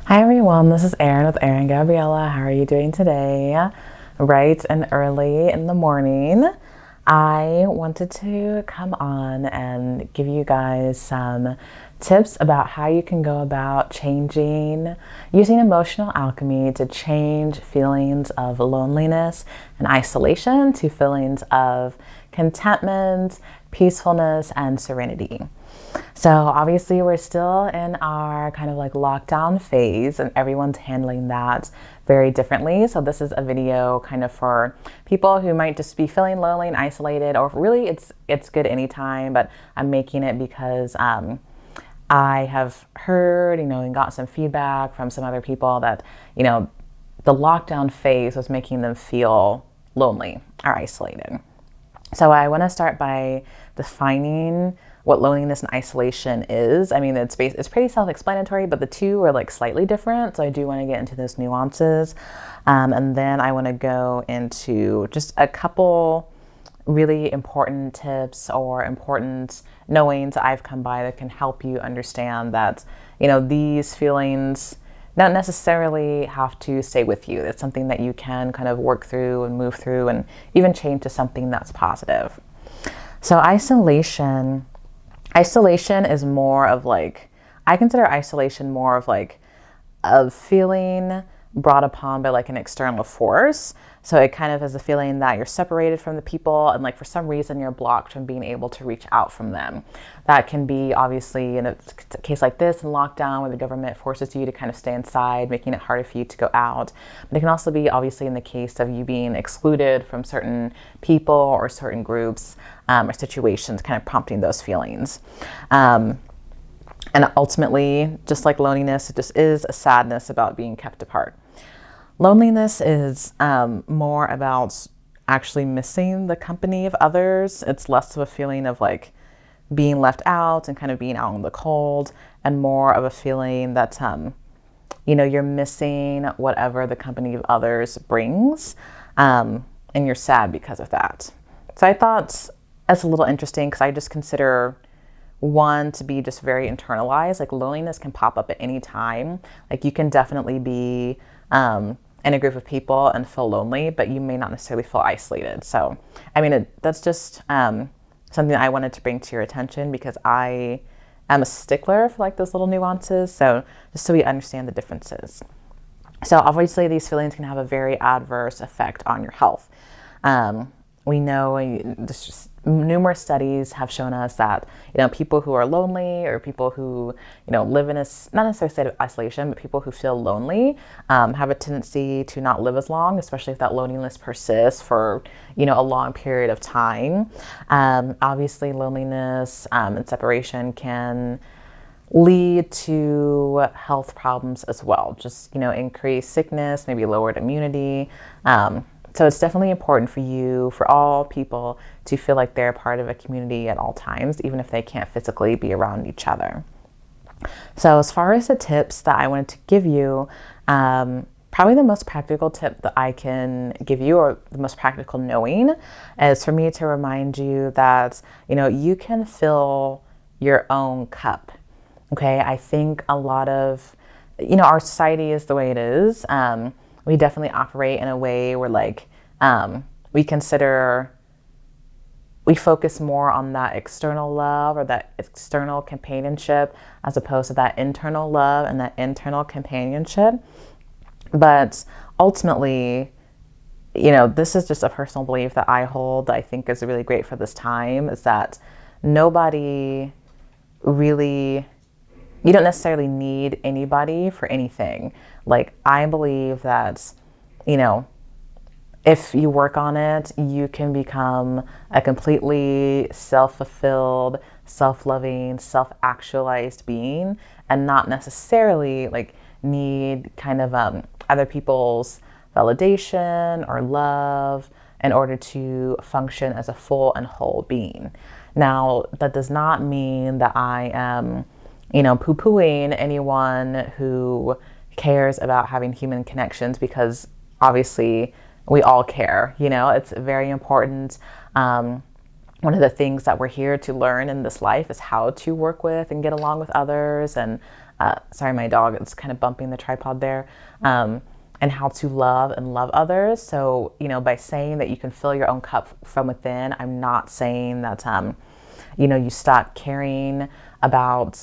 Hi everyone, this is Erin with Erin Gabriella. How are you doing today? Bright and early in the morning. I wanted to come on and give you guys some tips about how you can go about using emotional alchemy to change feelings of loneliness and isolation to feelings of contentment, peacefulness, and serenity. So obviously we're still in our kind of like lockdown phase and everyone's handling that very differently. So this is a video kind of for people who might just be feeling lonely and isolated, or really it's good anytime, but I'm making it because I have heard, and got some feedback from some other people that, the lockdown phase was making them feel lonely or isolated. So I want to start by defining what loneliness and isolation is. I mean, it's pretty self-explanatory, but the two are like slightly different. So I do want to get into those nuances. And then I want to go into just a couple really important tips or important knowings I've come by that can help you understand that, these feelings don't necessarily have to stay with you. It's something that you can kind of work through and move through and even change to something that's positive. So isolation is more of like, I consider isolation more of like a feeling brought upon by like an external force. So it kind of is a feeling that you're separated from the people and like for some reason you're blocked from being able to reach out from them. That can be obviously in a case like this in lockdown where the government forces you to kind of stay inside, making it harder for you to go out. But it can also be obviously in the case of you being excluded from certain people or certain groups or situations, kind of prompting those feelings. And ultimately, just like loneliness, it just is a sadness about being kept apart. Loneliness is more about actually missing the company of others. It's less of a feeling of like being left out and kind of being out in the cold, and more of a feeling that, you're missing whatever the company of others brings, and you're sad because of that. So I thought that's a little interesting because I just consider one to be just very internalized. Like loneliness can pop up at any time. Like you can definitely be in a group of people and feel lonely, but you may not necessarily feel isolated. So, I mean, that's just something I wanted to bring to your attention because I am a stickler for like those little nuances. So just so we understand the differences. So obviously these feelings can have a very adverse effect on your health. We know there's just numerous studies have shown us that, people who are lonely or people who, live in a, not necessarily a state of isolation, but people who feel lonely have a tendency to not live as long, especially if that loneliness persists for, a long period of time. Obviously, loneliness and separation can lead to health problems as well. Just, increased sickness, maybe lowered immunity. So it's definitely important for all people to feel like they're part of a community at all times, even if they can't physically be around each other. So as far as the tips that I wanted to give you, probably the most practical tip that I can give you, or the most practical knowing, is for me to remind you that, you can fill your own cup. Okay, I think a lot of, our society is the way it is. We definitely operate in a way where like we focus more on that external love or that external companionship as opposed to that internal love and that internal companionship. But ultimately, this is just a personal belief that I hold that I think is really great for this time, is that nobody really, you don't necessarily need anybody for anything. Like, I believe that, if you work on it, you can become a completely self-fulfilled, self-loving, self-actualized being and not necessarily like need kind of other people's validation or love in order to function as a full and whole being. Now, that does not mean that I am, poo-pooing anyone who cares about having human connections, because obviously we all care. It's very important. One of the things that we're here to learn in this life is how to work with and get along with others, and Sorry, my dog is kind of bumping the tripod there. And how to love and love others. So, by saying that you can fill your own cup from within, I'm not saying that, you stop caring about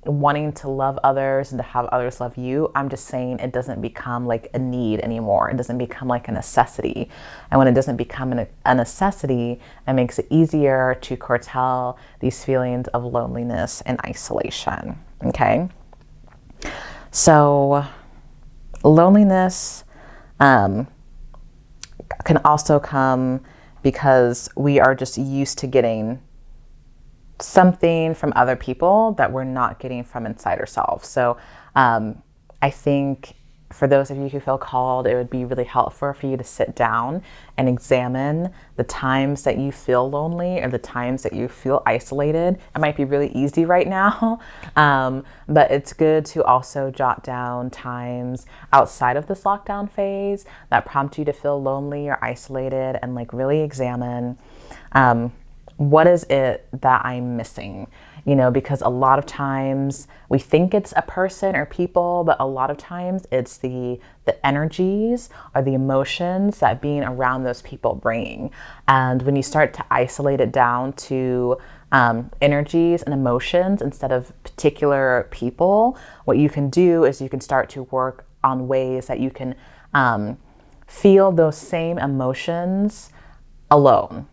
wanting to love others and to have others love you. I'm just saying it doesn't become like a need anymore. It doesn't become like a necessity. And when it doesn't become a necessity, it makes it easier to curtail these feelings of loneliness and isolation. Okay? So loneliness can also come because we are just used to getting something from other people that we're not getting from inside ourselves. So I think for those of you who feel called, it would be really helpful for you to sit down and examine the times that you feel lonely or the times that you feel isolated. It might be really easy right now, but it's good to also jot down times outside of this lockdown phase that prompt you to feel lonely or isolated, and like really examine what is it that I'm missing? Because a lot of times we think it's a person or people, but a lot of times it's the energies or the emotions that being around those people bring. And when you start to isolate it down to energies and emotions instead of particular people, what you can do is you can start to work on ways that you can feel those same emotions alone.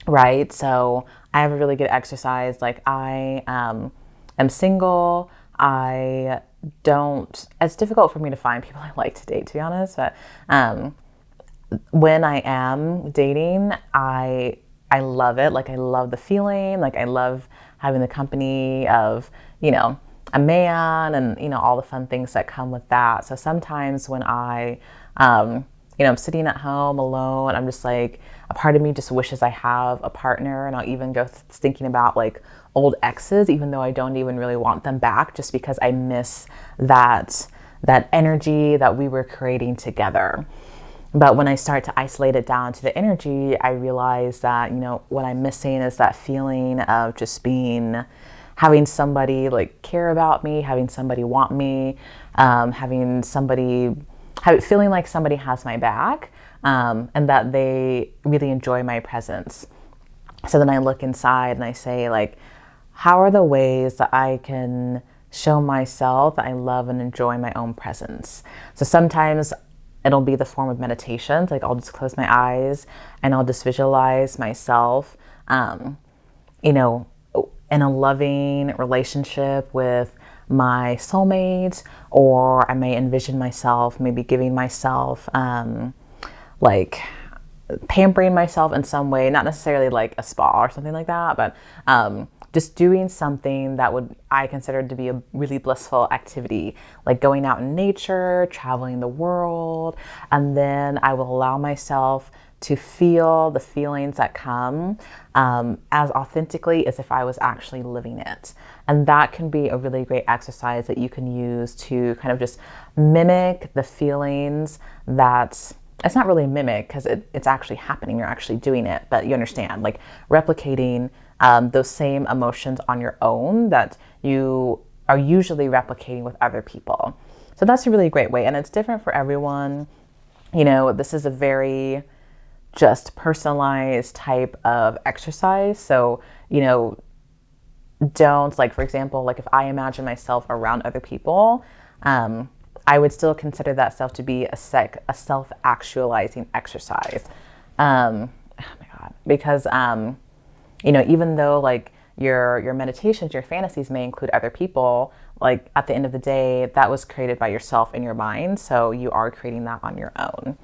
Right? So I have a really good exercise. Like I am single. It's difficult for me to find people I like to date, to be honest. But when I am dating, I love it. Like I love the feeling. Like I love having the company of, a man and, all the fun things that come with that. So sometimes when I'm sitting at home alone, I'm just like, a part of me just wishes I have a partner, and I'll even go thinking about like old exes, even though I don't even really want them back, just because I miss that energy that we were creating together. But when I start to isolate it down to the energy, I realize that, what I'm missing is that feeling of just having somebody like care about me, having somebody want me, feeling like somebody has my back, and that they really enjoy my presence. So then I look inside and I say, like, how are the ways that I can show myself that I love and enjoy my own presence? So sometimes it'll be the form of meditations. Like I'll just close my eyes and I'll just visualize myself, in a loving relationship with my soulmate, or I may envision myself maybe giving myself like pampering myself in some way, not necessarily like a spa or something like that, but just doing something that I consider to be a really blissful activity, like going out in nature, traveling the world, and then I will allow myself to feel the feelings that come as authentically as if I was actually living it. And that can be a really great exercise that you can use to kind of just mimic the feelings that, it's not really mimic because it's actually happening, you're actually doing it, but you understand, like replicating those same emotions on your own that you are usually replicating with other people. So that's a really great way, and it's different for everyone. This is a very just personalized type of exercise. So, don't, like, for example, like if I imagine myself around other people, I would still consider that self to be a self-actualizing exercise. Oh my God. Because, even though like your meditations, your fantasies may include other people, like at the end of the day, that was created by yourself in your mind. So you are creating that on your own.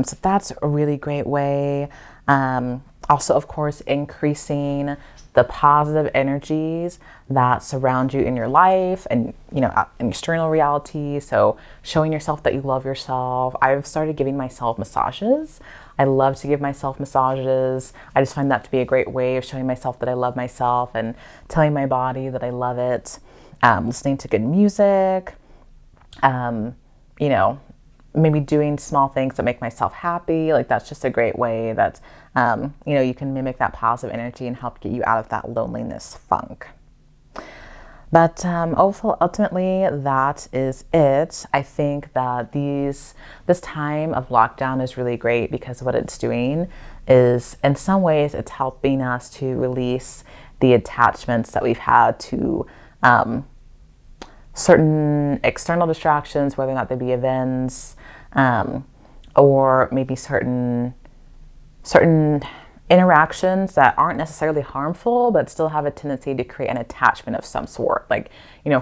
So that's a really great way. Also, of course, increasing the positive energies that surround you in your life and, in external reality. So showing yourself that you love yourself. I've started giving myself massages. I love to give myself massages. I just find that to be a great way of showing myself that I love myself and telling my body that I love it. Listening to good music, maybe doing small things that make myself happy. Like that's just a great way that, you can mimic that positive energy and help get you out of that loneliness funk. But ultimately, that is it. I think that this time of lockdown is really great because what it's doing is, in some ways, it's helping us to release the attachments that we've had to certain external distractions, whether or not they be events, or maybe certain interactions that aren't necessarily harmful but still have a tendency to create an attachment of some sort, like,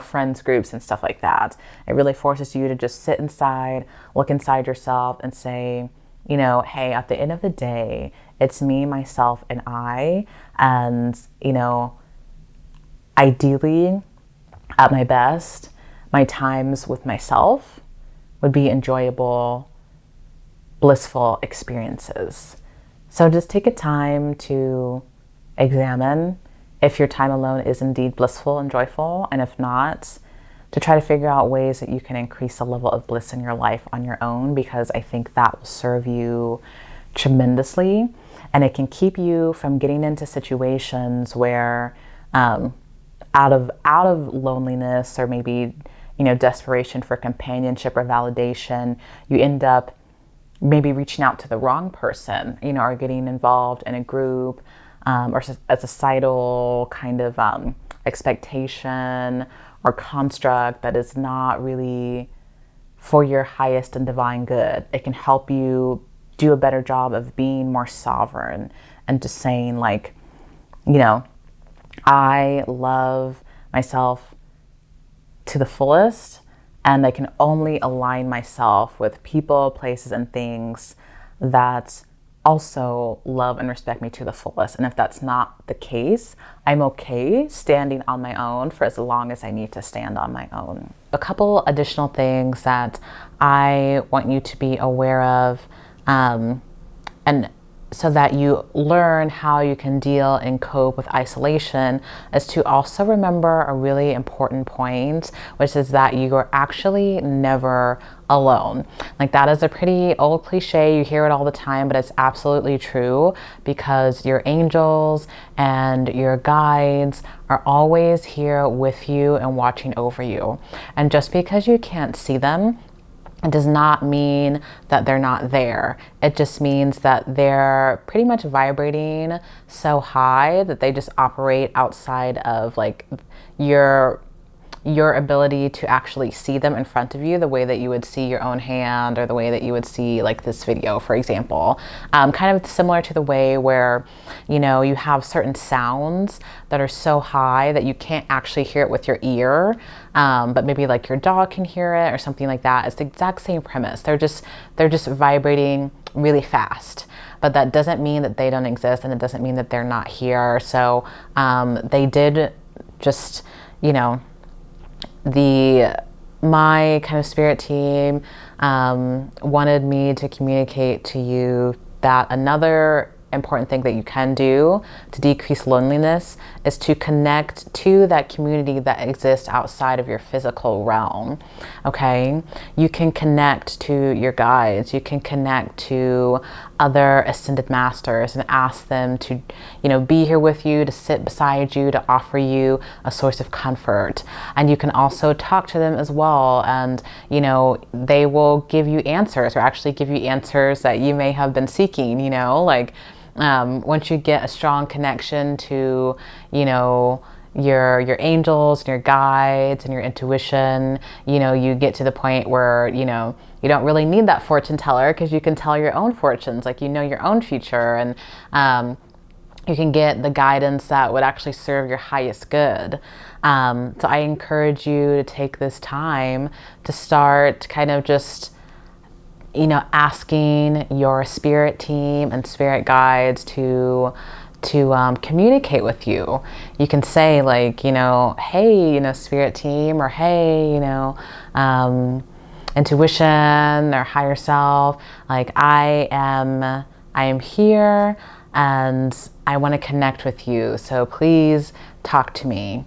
friends groups and stuff like that. It really forces you to just sit inside, look inside yourself and say, hey, at the end of the day, it's me, myself, and I. And ideally, at my best, my times with myself would be enjoyable, blissful experiences. So just take a time to examine if your time alone is indeed blissful and joyful, and if not, to try to figure out ways that you can increase the level of bliss in your life on your own, because I think that will serve you tremendously, and it can keep you from getting into situations where out of loneliness or maybe desperation for companionship or validation, you end up maybe reaching out to the wrong person, or getting involved in a group or a societal kind of expectation or construct that is not really for your highest and divine good. It can help you do a better job of being more sovereign and just saying, like, I love myself to the fullest, and I can only align myself with people, places, and things that also love and respect me to the fullest. And if that's not the case, I'm okay standing on my own for as long as I need to stand on my own. A couple additional things that I want you to be aware of, and so that you learn how you can deal and cope with isolation, is to also remember a really important point, which is that you are actually never alone. Like, that is a pretty old cliche. You hear it all the time, but it's absolutely true, because your angels and your guides are always here with you and watching over you. And just because you can't see them, it does not mean that they're not there. It just means that they're pretty much vibrating so high that they just operate outside of, like, your ability to actually see them in front of you, the way that you would see your own hand, or the way that you would see, like, this video, for example. Kind of similar to the way where, you have certain sounds that are so high that you can't actually hear it with your ear, but maybe like your dog can hear it or something like that. It's the exact same premise. They're just vibrating really fast. But that doesn't mean that they don't exist, and it doesn't mean that they're not here. So they did just, my kind of spirit team wanted me to communicate to you that another important thing that you can do to decrease loneliness is to connect to that community that exists outside of your physical realm. Okay, you can connect to your guides, you can connect to other ascended masters and ask them to, be here with you, to sit beside you, to offer you a source of comfort. And you can also talk to them as well, and they will give you answers, or actually give you answers that you may have been seeking. Once you get a strong connection to, your angels and your guides and your intuition, you get to the point where, you don't really need that fortune teller, because you can tell your own fortunes, like, your own future, and you can get the guidance that would actually serve your highest good. So I encourage you to take this time to start kind of just, asking your spirit team and spirit guides to communicate with you. You can say, like, hey, spirit team, or hey, intuition or higher self, like, I am here and I want to connect with you, so please talk to me.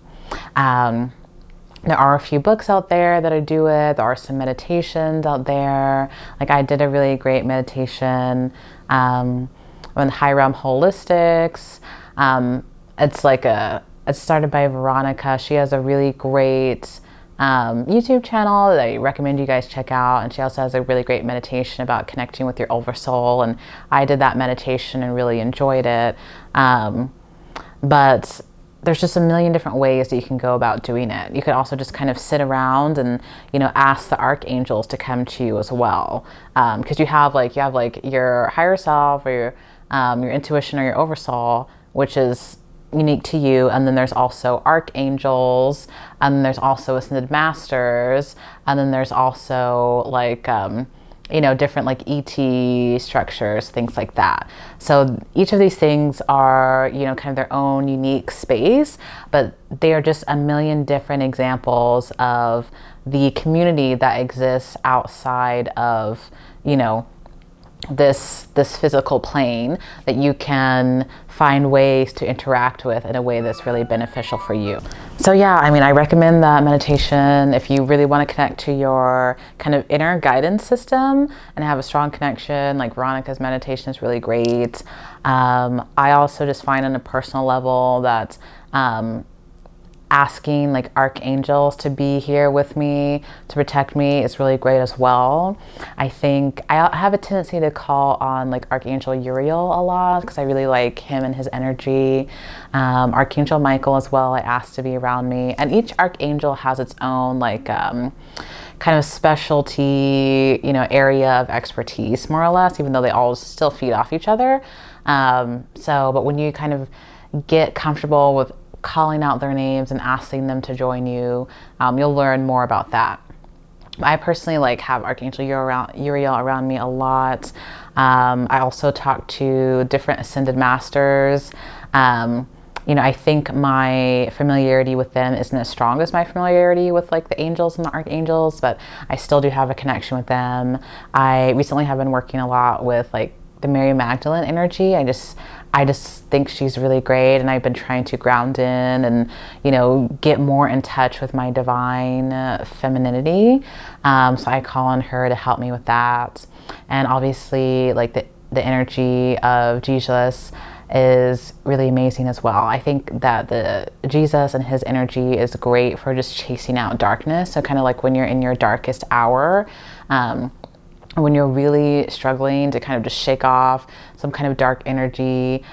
There are a few books out there that I do it. There are some meditations out there. Like, I did a really great meditation on High Realm Holistics. It's like a it's started by Veronica. She has a really great YouTube channel that I recommend you guys check out. And she also has a really great meditation about connecting with your oversoul. And I did that meditation and really enjoyed it. But there's just a million different ways that you can go about doing it. You could also just kind of sit around and, you know, ask the archangels to come to you as well. Because you have like your higher self or your intuition or your oversoul, which is unique to you, and then there's also archangels, and then there's also ascended masters, and then there's also like you know, different like ET structures, things like that. So each of these things are, you know, kind of their own unique space, but they are just a million different examples of the community that exists outside of, you know, this physical plane, that you can find ways to interact with in a way that's really beneficial for you. So yeah, I mean, I recommend that meditation if you really want to connect to your kind of inner guidance system and have a strong connection. Like Veronica's meditation is really great. I also just find on a personal level that asking like archangels to be here with me to protect me is really great as well. I think I have a tendency to call on like Archangel Uriel a lot because I really like him and his energy. Archangel Michael as well, I ask to be around me, and each archangel has its own like kind of specialty, you know, area of expertise, more or less, even though they all still feed off each other. But when you kind of get comfortable with calling out their names and asking them to join you, you'll learn more about that. I personally like have Archangel Uriel around me a lot. I also talk to different ascended masters. You know, I think my familiarity with them isn't as strong as my familiarity with like the angels and the archangels, but I still do have a connection with them. I recently have been working a lot with like the Mary Magdalene energy. I just think she's really great, and I've been trying to ground in and, you know, get more in touch with my divine femininity. So I call on her to help me with that. And obviously, like the energy of Jesus is really amazing as well. I think that the Jesus and his energy is great for just chasing out darkness. So kind of like when you're in your darkest hour, when you're really struggling to kind of just shake off some kind of dark energy,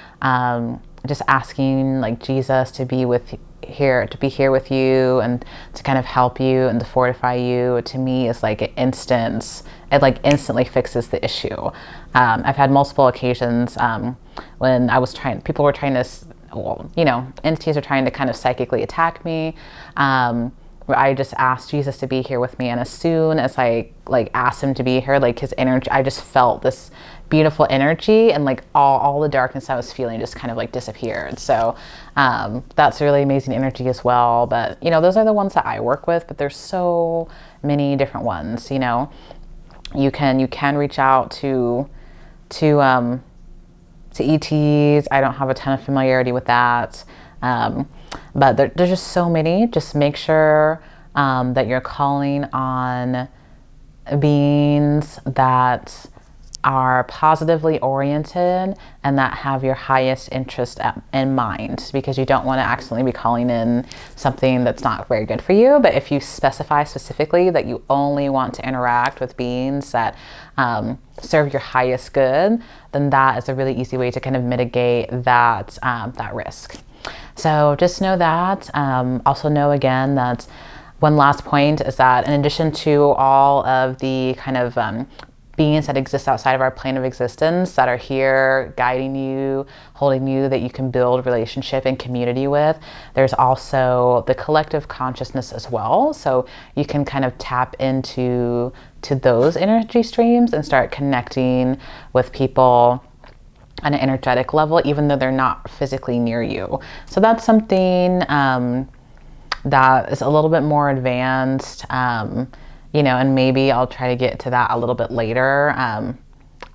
just asking like Jesus to be here with you and to kind of help you and to fortify you, to me is like it instantly fixes the issue. I've had multiple occasions when people were trying to, well, you know, entities are trying to kind of psychically attack me. Where I just asked Jesus to be here with me, and as soon as I like asked him to be here, like his energy, I just felt this beautiful energy, and like all the darkness I was feeling just kind of like disappeared. So that's a really amazing energy as well. But you know, those are the ones that I work with, but there's so many different ones. You know, you can reach out to ETs. I don't have a ton of familiarity with that. But there's just so many. Just make sure that you're calling on beings that are positively oriented and that have your highest interest in mind, because you don't want to accidentally be calling in something that's not very good for you. But if you specify specifically that you only want to interact with beings that serve your highest good, then that is a really easy way to kind of mitigate that risk. So just know that. Also know again that one last point is that in addition to all of the kind of beings that exist outside of our plane of existence that are here guiding you, holding you, that you can build relationship and community with, there's also the collective consciousness as well. So you can kind of tap into those energy streams and start connecting with people on an energetic level, even though they're not physically near you. So that's something that is a little bit more advanced, you know, and maybe I'll try to get to that a little bit later.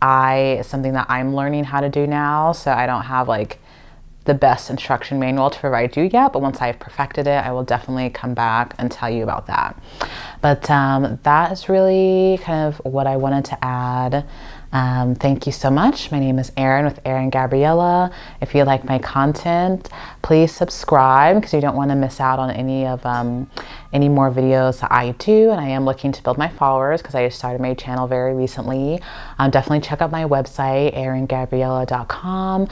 Something that I'm learning how to do now, so I don't have like the best instruction manual to provide you yet, but once I've perfected it, I will definitely come back and tell you about that. But that is really kind of what I wanted to add. Thank you so much. My name is Erin with Erin Gabriella. If you like my content, please subscribe because you don't want to miss out on any of any more videos that I do. And I am looking to build my followers because I just started my channel very recently. Definitely check out my website, eringabriella.com.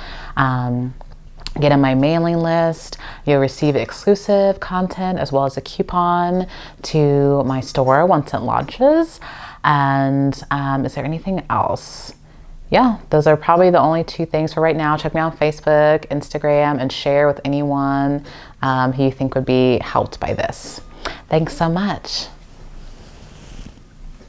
Get on my mailing list. You'll receive exclusive content as well as a coupon to my store once it launches. And is there anything else? Yeah, those are probably the only two things for right now. Check me out on Facebook, Instagram, and share with anyone who you think would be helped by this. Thanks so much.